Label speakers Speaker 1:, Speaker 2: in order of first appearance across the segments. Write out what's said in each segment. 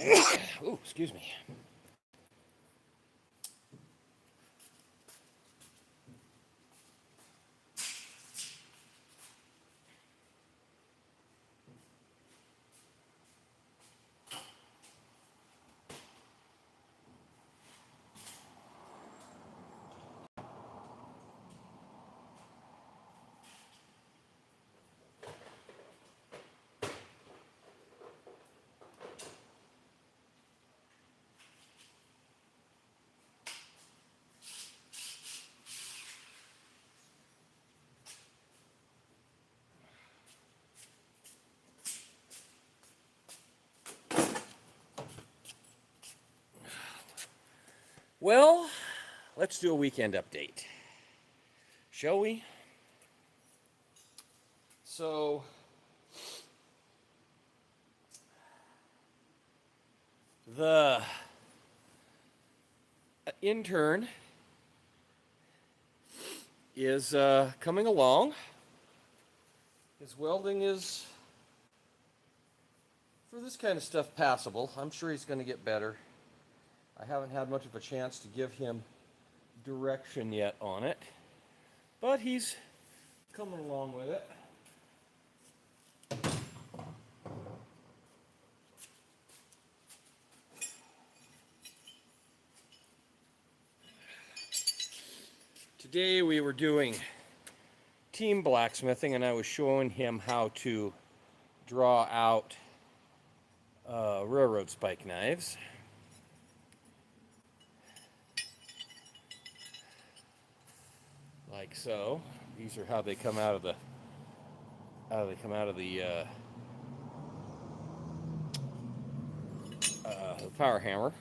Speaker 1: Ooh, excuse me. Well, let's do a weekend update, shall we? So, the intern is coming along. His welding is, for this kind of stuff, passable. I'm sure he's going to get better. I haven't had much of a chance to give him direction yet on it, but he's coming along with it. Today we were doing team blacksmithing, and I was showing him how to draw out railroad spike knives. Like so. These are how they come out of the power hammer.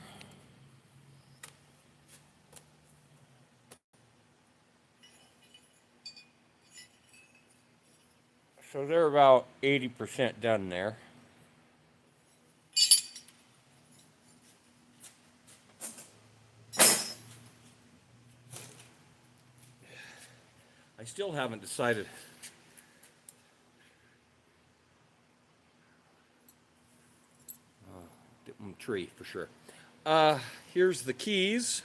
Speaker 1: So they're about 80% done there. I still haven't decided. Tree for sure. Here's the keys.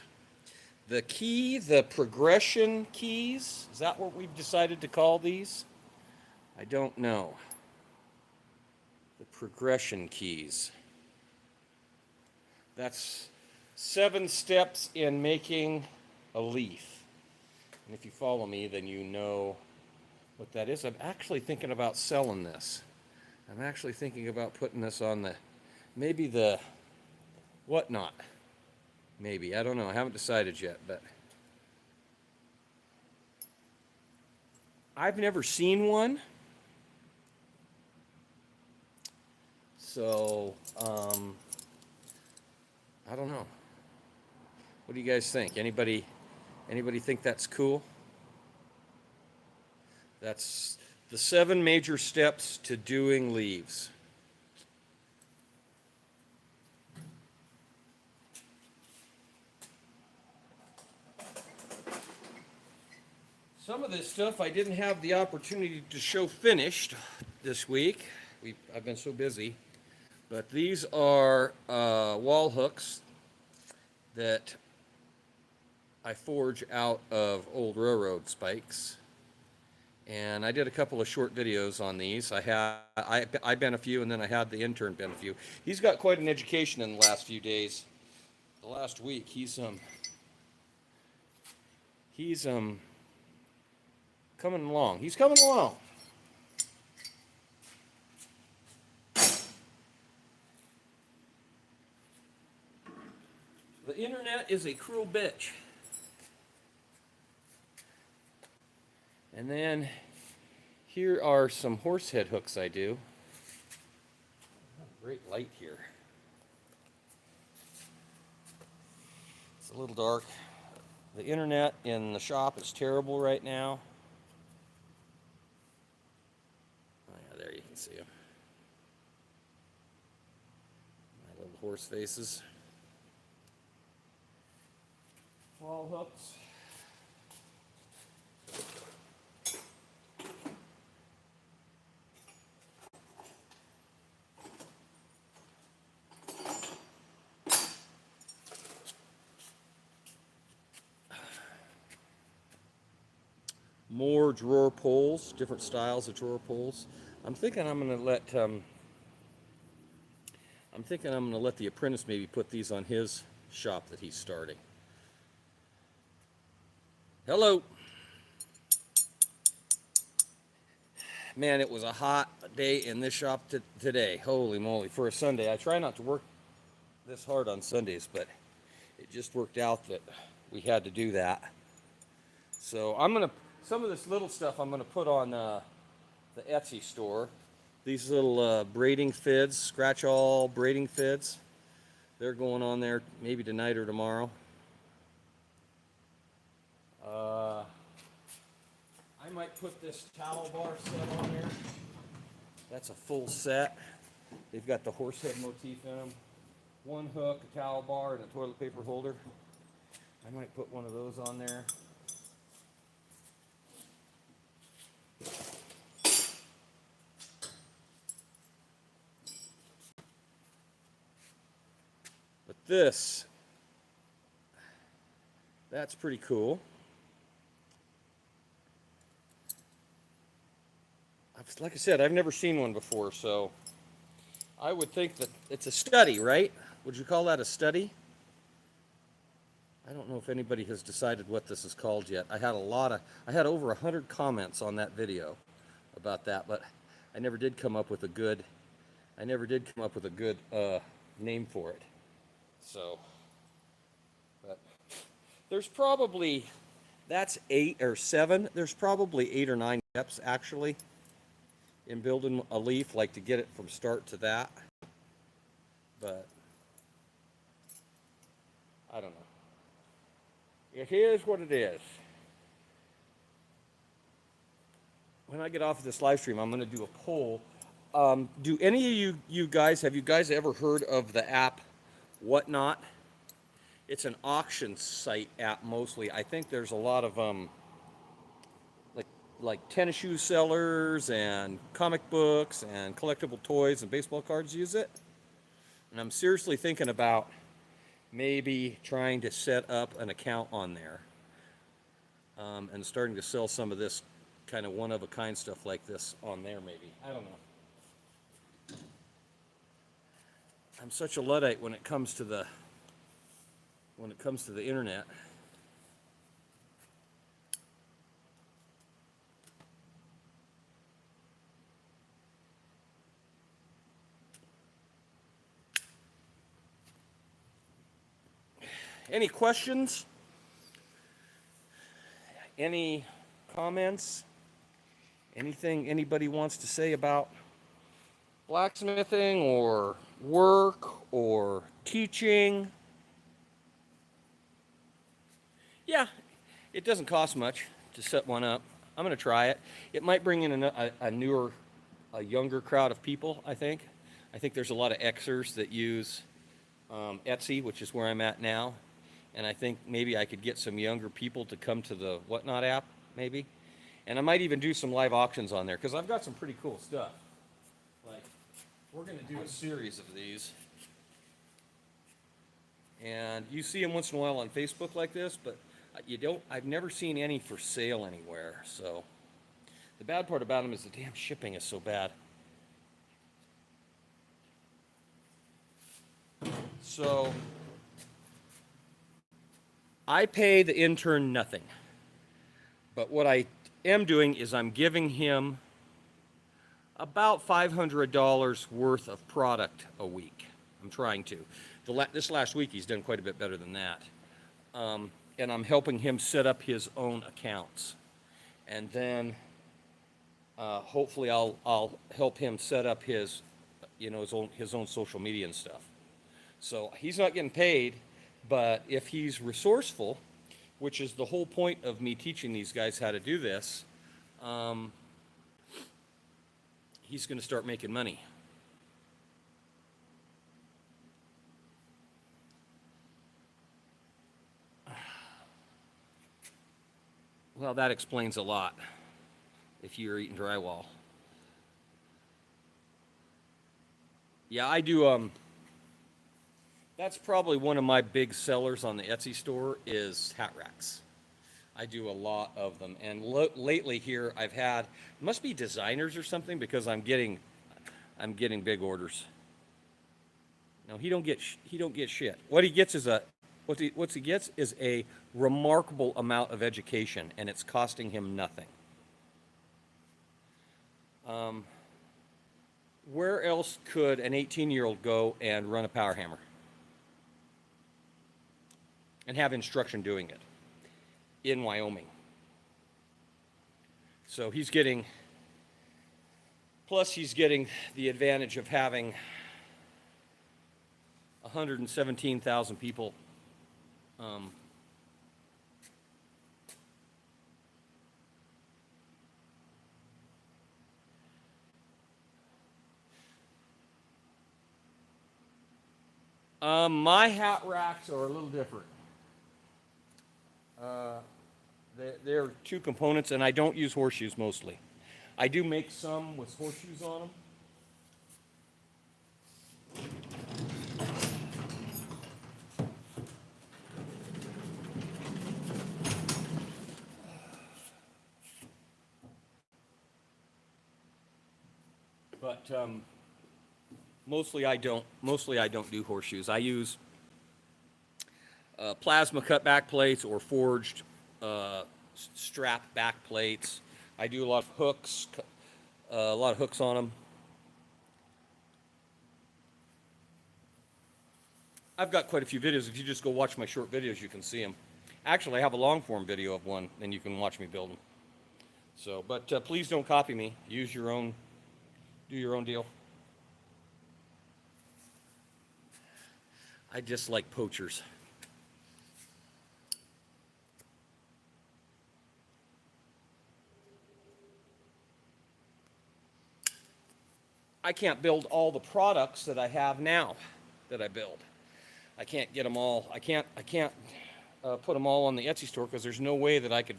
Speaker 1: The key, the progression keys. Is that what we've decided to call these? I don't know. The progression keys. That's 7 steps in making a leaf. And if you follow me, then you know what that is. I'm actually thinking about selling this. I'm actually thinking about putting this on maybe the whatnot. Maybe. I don't know. I haven't decided yet, but I've never seen one. So, I don't know. What do you guys think? Anybody think that's cool? That's the 7 major steps to doing leaves. Some of this stuff I didn't have the opportunity to show finished this week. I've been so busy. But these are wall hooks that I forge out of old railroad spikes. And I did a couple of short videos on these. I bent a few, and then I had the intern bent a few. He's got quite an education in the last few days. The last week, he's coming along. He's coming along. The internet is a cruel bitch. And then here are some horse head hooks I do. Great light here. It's a little dark. The internet in the shop is terrible right now. Oh yeah, there you can see them. My little horse faces. Wall hooks. more drawer pulls, different styles of drawer pulls. I'm thinking I'm going to let the apprentice maybe put these on his shop that he's starting. Hello. Man, it was a hot day in this shop today. Holy moly, for a Sunday. I try not to work this hard on Sundays, but it just worked out that we had to do that. So some of this little stuff I'm gonna put on the Etsy store. These little braiding fids, scratch all braiding fids. They're going on there maybe tonight or tomorrow. I might put this towel bar set on there. That's a full set. They've got the horse head motif in them. One hook, a towel bar, and a toilet paper holder. I might put one of those on there. But that's pretty cool. Like I said, I've never seen one before, so I would think that it's a study, right? Would you call that a study? I don't know if anybody has decided what this is called yet. I had over 100 comments on that video about that, but I never did come up with a good name for it. So, but that's 8 or 7. There's probably 8 or 9 steps actually in building a leaf, like to get it from start to that. But I don't know. It is what it is. When I get off of this live stream, I'm going to do a poll. Do any of you guys, have you guys ever heard of the app Whatnot? It's an auction site app mostly. I think there's a lot of like tennis shoe sellers and comic books and collectible toys and baseball cards use it. And I'm seriously thinking about maybe trying to set up an account on there and starting to sell some of this kind of one-of-a-kind stuff like this on there maybe. I don't know. I'm such a Luddite when it comes to the internet. Any questions? Any comments? Anything anybody wants to say about blacksmithing or work or teaching? Yeah, it doesn't cost much to set one up. I'm going to try it. It might bring in a younger crowd of people, I think. I think there's a lot of Xers that use Etsy, which is where I'm at now. And I think maybe I could get some younger people to come to the Whatnot app, maybe. And I might even do some live auctions on there, because I've got some pretty cool stuff. Like, we're going to do a series of these. And you see them once in a while on Facebook like this, but I've never seen any for sale anywhere. So the bad part about them is the damn shipping is so bad. So I pay the intern nothing. But what I am doing is I'm giving him about $500 worth of product a week. I'm trying to. This last week he's done quite a bit better than that. And I'm helping him set up his own accounts. And then hopefully I'll help him set up his own social media and stuff. So he's not getting paid, but if he's resourceful, which is the whole point of me teaching these guys how to do this, he's going to start making money. Well, that explains a lot if you're eating drywall. Yeah, I do. That's probably one of my big sellers on the Etsy store is hat racks. I do a lot of them, and lately here I've had, it must be designers or something, because I'm getting big orders. No, he don't get shit. What he gets is what he gets is a remarkable amount of education, and it's costing him nothing. Where else could an 18-year-old go and run a power hammer and have instruction doing it? In Wyoming. So he's getting, plus he's getting the advantage of having 117,000 people my hat racks are a little different. They're two components, and I don't use horseshoes mostly. I do make some with horseshoes on them. But mostly I don't do horseshoes. I use plasma cut back plates or forged strap back plates. I do a lot of hooks, on them. I've got quite a few videos. If you just go watch my short videos, you can see them. Actually, I have a long form video of one, and you can watch me build them. So, but please don't copy me. Use your own, do your own deal. I dislike poachers. I can't build all the products that I have now that I build. I can't get them all. I can't put them all on the Etsy store because there's no way that I could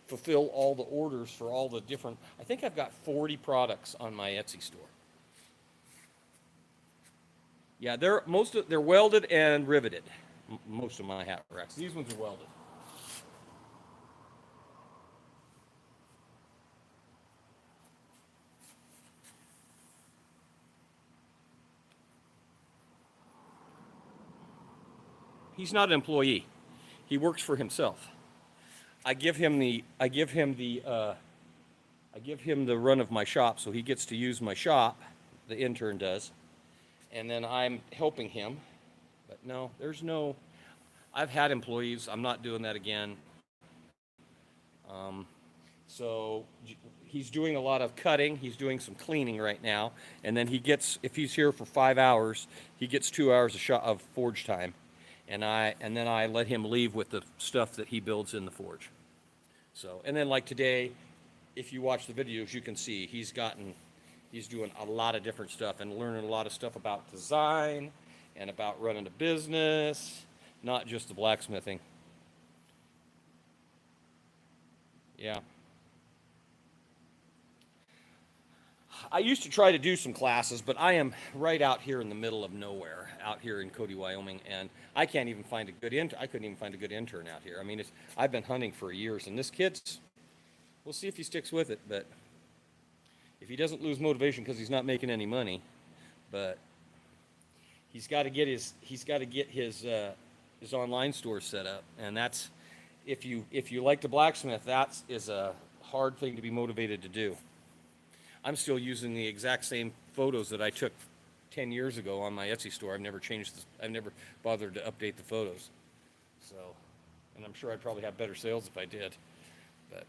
Speaker 1: fulfill all the orders for all the different. I think I've got 40 products on my Etsy store. Yeah, they're welded and riveted. Most of my hat racks. These ones are welded. He's not an employee. He works for himself. I give him the run of my shop, so he gets to use my shop. The intern does, and then I'm helping him. But no, there's no. I've had employees. I'm not doing that again. So he's doing a lot of cutting. He's doing some cleaning right now, and then if he's here for 5 hours, he gets 2 hours of forge time. And then I let him leave with the stuff that he builds in the forge. So, and then like today, if you watch the videos, you can see he's doing a lot of different stuff and learning a lot of stuff about design and about running a business, not just the blacksmithing. Yeah. I used to try to do some classes, but I am right out here in the middle of nowhere, out here in Cody, Wyoming, and I can't even find a good intern. I couldn't even find a good intern out here. I mean, I've been hunting for years, and this kid's, we'll see if he sticks with it, but if he doesn't lose motivation because he's not making any money, but he's got to get his online store set up, and that's, if you like to blacksmith, that is a hard thing to be motivated to do. I'm still using the exact same photos that I took 10 years ago on my Etsy store. I've never changed this. I've never bothered to update the photos. So, and I'm sure I'd probably have better sales if I did. But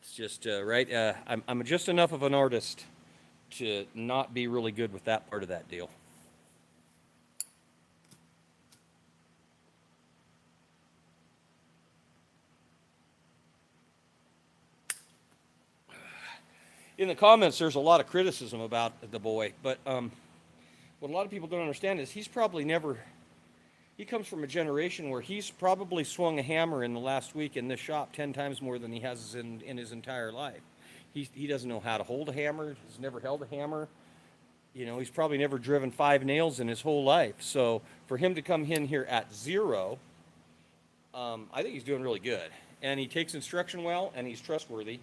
Speaker 1: it's just right. I'm just enough of an artist to not be really good with that part of that deal. In the comments, there's a lot of criticism about the boy, but what a lot of people don't understand is he comes from a generation where he's probably swung a hammer in the last week in this shop 10 times more than he has in his entire life. He doesn't know how to hold a hammer. He's never held a hammer. You know, he's probably never driven 5 nails in his whole life. So for him to come in here at 0 I think he's doing really good, and he takes instruction well, and he's trustworthy.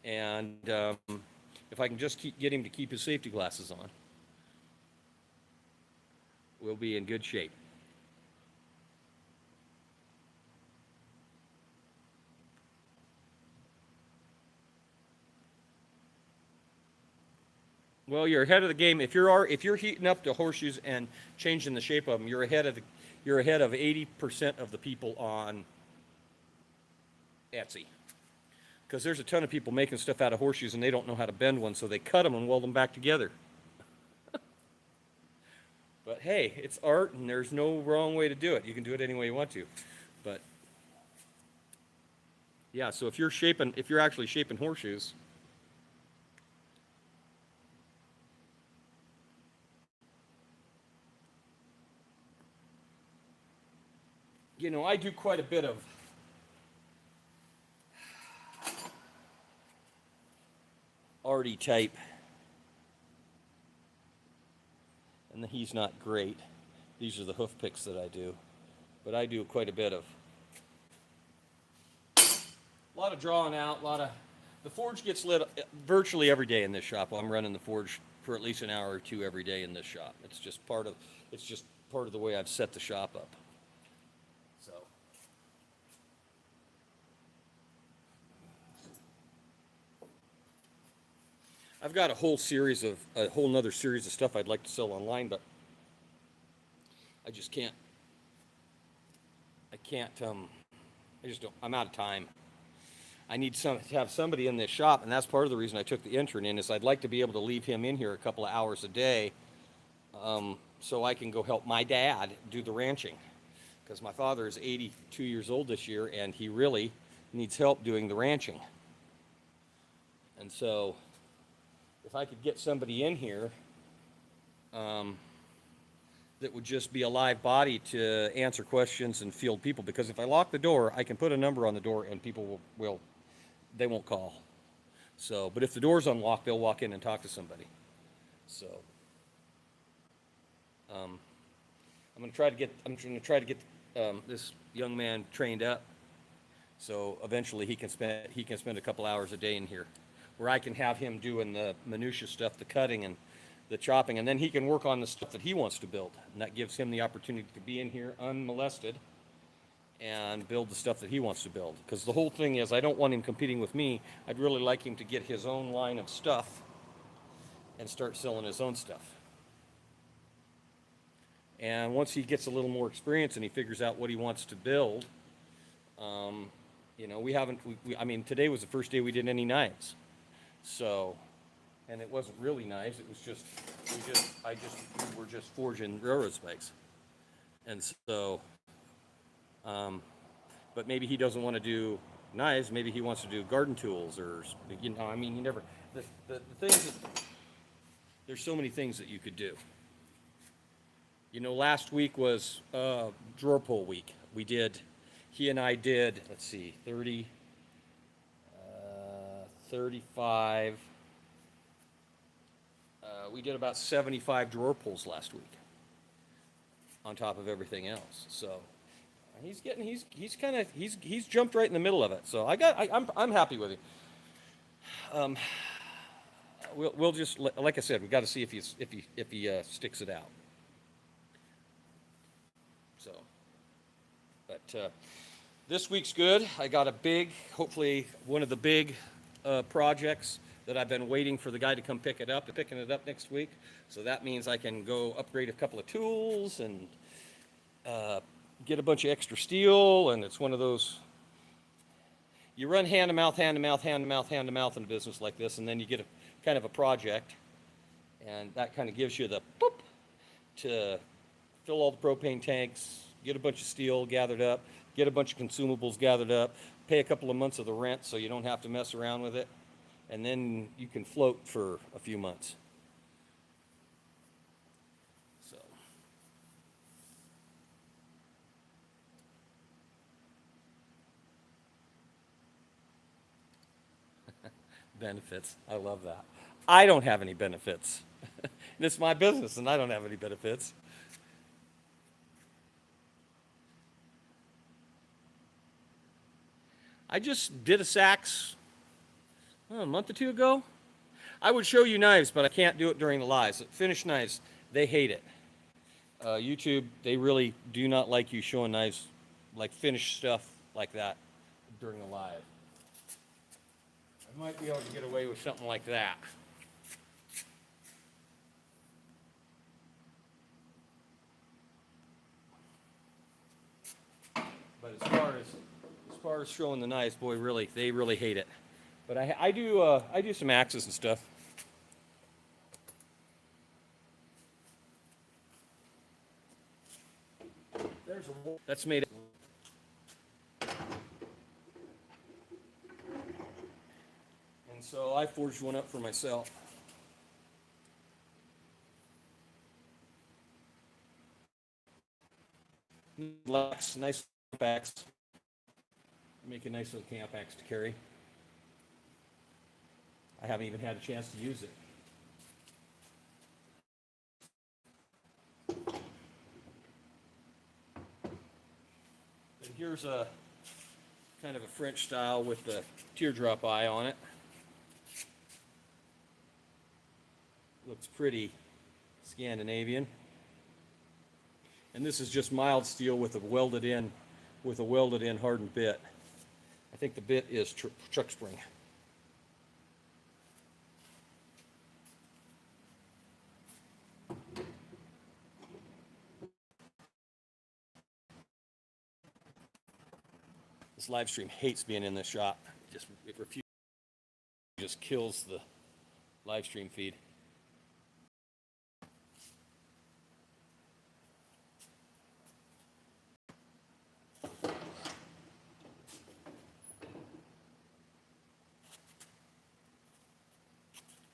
Speaker 1: And if I can just get him to keep his safety glasses on, we'll be in good shape. Well, you're ahead of the game. If you're heating up the horseshoes and changing the shape of them, you're ahead of 80% of the people on Etsy. Because there's a ton of people making stuff out of horseshoes and they don't know how to bend one, so they cut them and weld them back together. But hey, it's art and there's no wrong way to do it. You can do it any way you want to. But yeah, so if you're actually shaping horseshoes, I do quite a bit of arty type, and he's not great. These are the hoof picks that I do, but I do quite a bit of drawing out, the forge gets lit virtually every day in this shop. I'm running the forge for at least an hour or two every day in this shop. It's just part of the way I've set the shop up. So I've got a whole nother series of stuff I'd like to sell online, but I just can't. I'm out of time. I need to have somebody in this shop, and that's part of the reason I took the intern in, is I'd like to be able to leave him in here a couple of hours a day, so I can go help my dad do the ranching. Because my father is 82 years old this year, and he really needs help doing the ranching. And so if I could get somebody in here that would just be a live body to answer questions and field people, because if I lock the door, I can put a number on the door and people they won't call. So, but if the door's unlocked, they'll walk in and talk to somebody. So I'm going to try to get this young man trained up, so eventually he can spend a couple hours a day in here, where I can have him doing the minutia stuff, the cutting and the chopping, and then he can work on the stuff that he wants to build, and that gives him the opportunity to be in here unmolested and build the stuff that he wants to build. Because the whole thing is, I don't want him competing with me. I'd really like him to get his own line of stuff and start selling his own stuff. And once he gets a little more experience and he figures out what he wants to build, I mean, today was the first day we did any knives. So, and it wasn't really knives. It was just, we were just forging railroad spikes. And so, but maybe he doesn't want to do knives. Maybe he wants to do garden tools, or, I mean, the things there's so many things that you could do. Last week was drawer pull week. He and I did, let's see, 30, 35, we did about 75 drawer pulls last week on top of everything else. So he's jumped right in the middle of it. So I'm happy with him. We'll just, like I said, we got to see if he sticks it out. So, but this week's good. I got hopefully one of the big projects that I've been waiting for the guy to come pick it up. They're picking it up next week. So that means I can go upgrade a couple of tools and get a bunch of extra steel. And it's one of those, you run hand to mouth, hand to mouth, hand to mouth, hand to mouth in a business like this, and then you get a kind of a project, and that kind of gives you the boop to fill all the propane tanks, get a bunch of steel gathered up, get a bunch of consumables gathered up, pay a couple of months of the rent so you don't have to mess around with it, and then you can float for a few months. So, benefits. I love that. I don't have any benefits. It's my business, and I don't have any benefits. I just did a sax a month or two ago. I would show you knives, but I can't do it during the lives. Finished knives, they hate it. YouTube, they really do not like you showing knives, like finished stuff like that during the live. I might be able to get away with something like that. But as far as showing the knives, boy, really, they really hate it. But I do some axes and stuff. There's a that's made. And so I forged one up for myself. Nice camp axe. Make a nice little camp axe to carry. I haven't even had a chance to use it. And here's a kind of a French style with the teardrop eye on it. Looks pretty Scandinavian. And this is just mild steel with a welded in hardened bit. I think the bit is chuck spring. This live stream hates being in this shop. It refuses, just kills the live stream feed.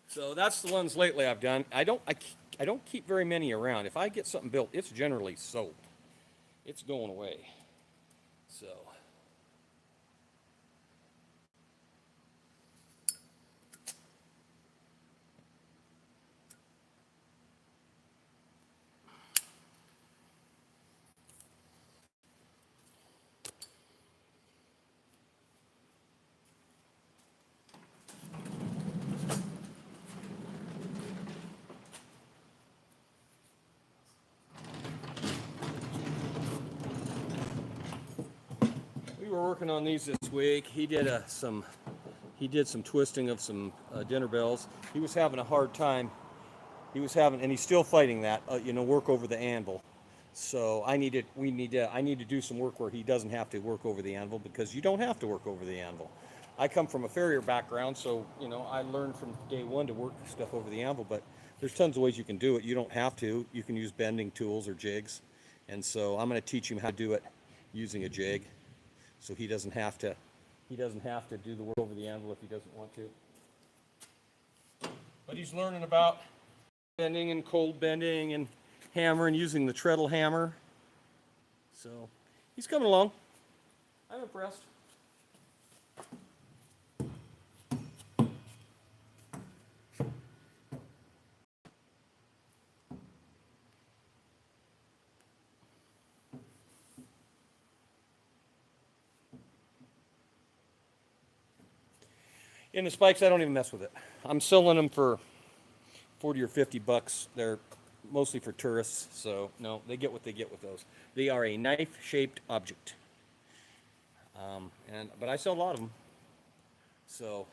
Speaker 1: So that's the ones lately I've done. I don't keep very many around. If I get something built, it's generally sold. It's going away. So we were working on these this week. He did some twisting of some dinner bells. He was having a hard time. And he's still fighting that, work over the anvil. So I need to do some work where he doesn't have to work over the anvil, because you don't have to work over the anvil. I come from a farrier background, so I learned from day one to work stuff over the anvil. But there's tons of ways you can do it. You don't have to. You can use bending tools or jigs, and so I'm going to teach him how to do it using a jig, so he doesn't have to do the work over the anvil if he doesn't want to. But he's learning about bending and cold bending and hammering using the treadle hammer. So he's coming along. I'm impressed. In the spikes, I don't even mess with it. I'm selling them for 40 or 50 bucks. They're mostly for tourists, so no, they get what they get with those. They are a knife-shaped object. But I sell a lot of them. So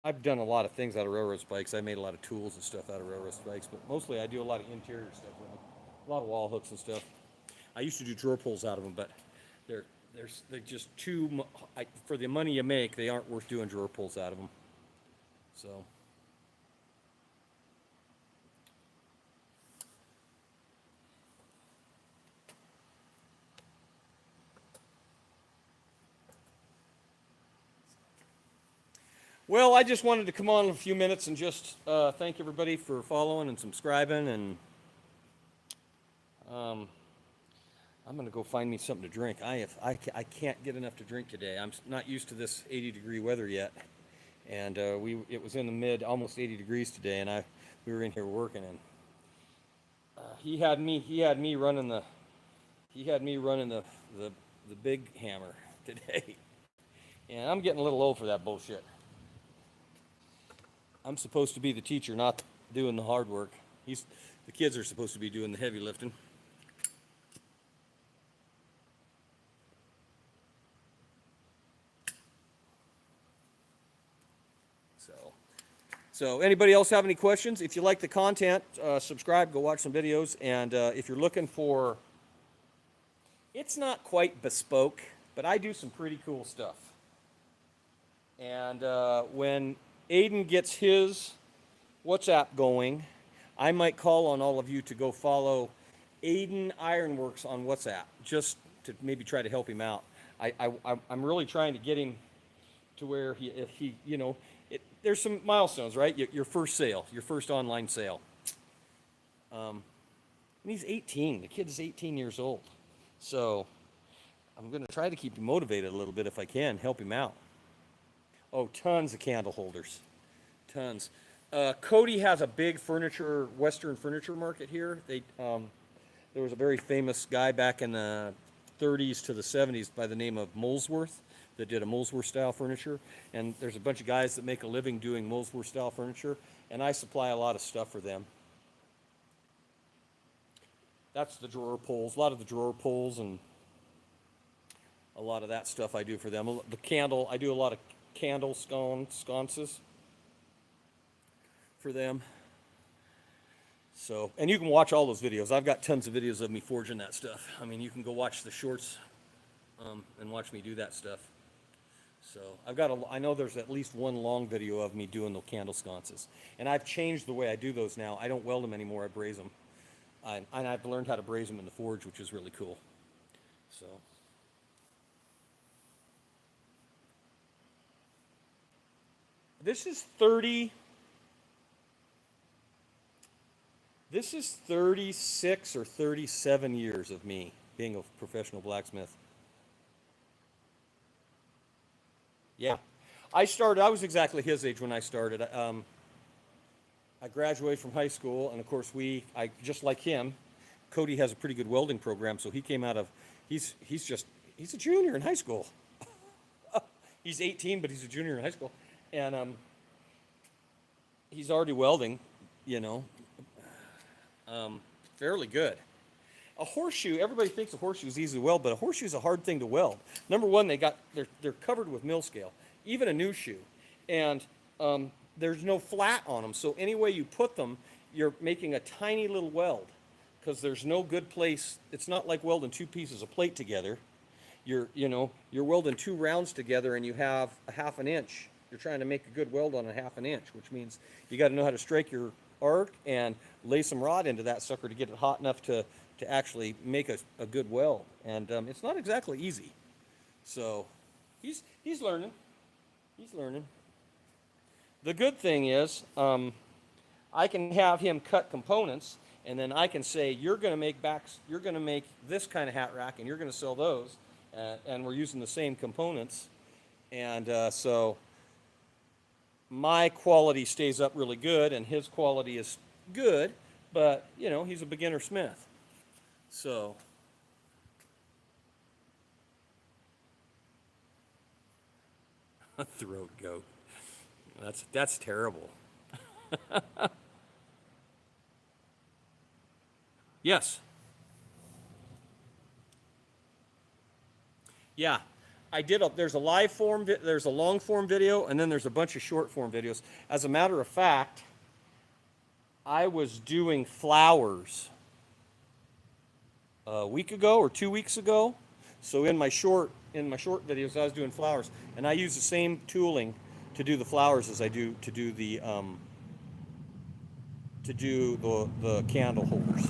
Speaker 1: I've done a lot of things out of railroad spikes. I made a lot of tools and stuff out of railroad spikes, but mostly I do a lot of interior stuff with them. A lot of wall hooks and stuff. I used to do drawer pulls out of them, but they're just too, for the money you make, they aren't worth doing drawer pulls out of them. So. Well, I just wanted to come on in a few minutes and just thank everybody for following and subscribing, and I'm going to go find me something to drink. I can't get enough to drink today. I'm not used to this 80-degree weather yet, and it was in the almost 80 degrees today, and we were in here working, and he had me running the the big hammer today. And I'm getting a little old for that bullshit. I'm supposed to be the teacher, not doing the hard work. The kids are supposed to be doing the heavy lifting. So anybody else have any questions? If you like the content, subscribe, go watch some videos. And if you're looking for, it's not quite bespoke, but I do some pretty cool stuff. And when Aiden gets his WhatsApp going, I might call on all of you to go follow Cody Iron Works on WhatsApp, just to maybe try to help him out. I'm really trying to get him to where he you know, there's some milestones, right? Your first sale, your first online sale. And he's 18. The kid is 18 years old. So I'm going to try to keep him motivated a little bit if I can, help him out. Oh, tons of candle holders. Tons. Cody has a big Western furniture market here. There was a very famous guy back in the 30s to the 70s by the name of Molesworth that did a Molesworth style furniture, and there's a bunch of guys that make a living doing Molesworth style furniture, and I supply a lot of stuff for them. That's the drawer pulls, a lot of the drawer pulls, and a lot of that stuff I do for them. I do a lot of candle sconces for them. So, and you can watch all those videos. I've got tons of videos of me forging that stuff. I mean, you can go watch the shorts and watch me do that stuff. So I know there's at least one long video of me doing the candle sconces. And I've changed the way I do those now. I don't weld them anymore, I braze them. And I've learned how to braze them in the forge, which is really cool. So. This is 36 or 37 years of me being a professional blacksmith. Yeah. I was exactly his age when I started. I graduated from high school, and of course just like him, Cody has a pretty good welding program, so he came out of, he's a junior in high school. He's 18, but he's a junior in high school. And he's already welding, you know, fairly good. A horseshoe, everybody thinks a horseshoe is easy to weld, but a horseshoe is a hard thing to weld. Number one, they're covered with mill scale, even a new shoe, and there's no flat on them. So any way you put them, you're making a tiny little weld, because there's no good place. It's not like welding two pieces of plate together. You're welding two rounds together, and you have a half an inch. You're trying to make a good weld on a half an inch, which means you got to know how to strike your arc and lay some rod into that sucker to get it hot enough to actually make a good weld. And it's not exactly easy. So he's learning. He's learning. The good thing is I can have him cut components, and then I can say, you're going to make this kind of hat rack, and you're going to sell those, and we're using the same components. And so my quality stays up really good, and his quality is good, but, you know, he's a beginner smith. So, a throat goat. That's terrible. Yes. Yeah. There's a live form, there's a long form video, and then there's a bunch of short form videos. As a matter of fact, I was doing flowers a week ago or 2 weeks ago. So in my short videos, I was doing flowers, and I use the same tooling to do the flowers as I do to do the candle holders.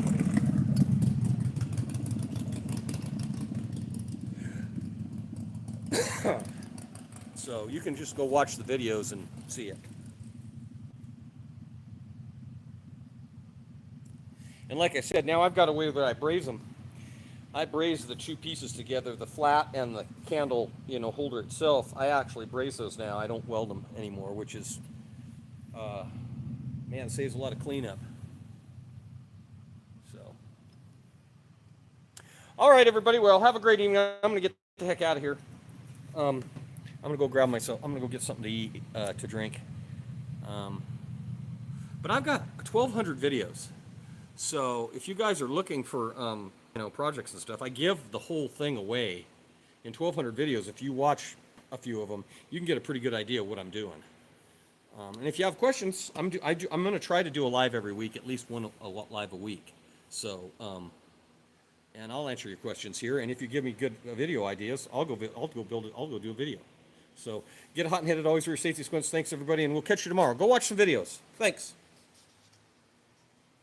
Speaker 1: So you can just go watch the videos and see it. And like I said, now I've got a way that I braze them. I braze the two pieces together, the flat and the candle, holder itself. I actually braze those now. I don't weld them anymore, which is, man, saves a lot of cleanup. So, all right, everybody. Well, have a great evening. I'm going to get the heck out of here. I'm gonna go grab myself. I'm gonna go get something to eat, to drink. But I've got 1,200 videos. So if you guys are looking for, projects and stuff, I give the whole thing away in 1,200 videos. If you watch a few of them, you can get a pretty good idea of what I'm doing. And if you have questions, I'm going to try to do a live every week, at least one live a week. So, and I'll answer your questions here. And if you give me good video ideas, I'll go build it. I'll go do a video. So get hot and headed always for your safety squints. Thanks everybody, and we'll catch you tomorrow. Go watch some videos. Thanks.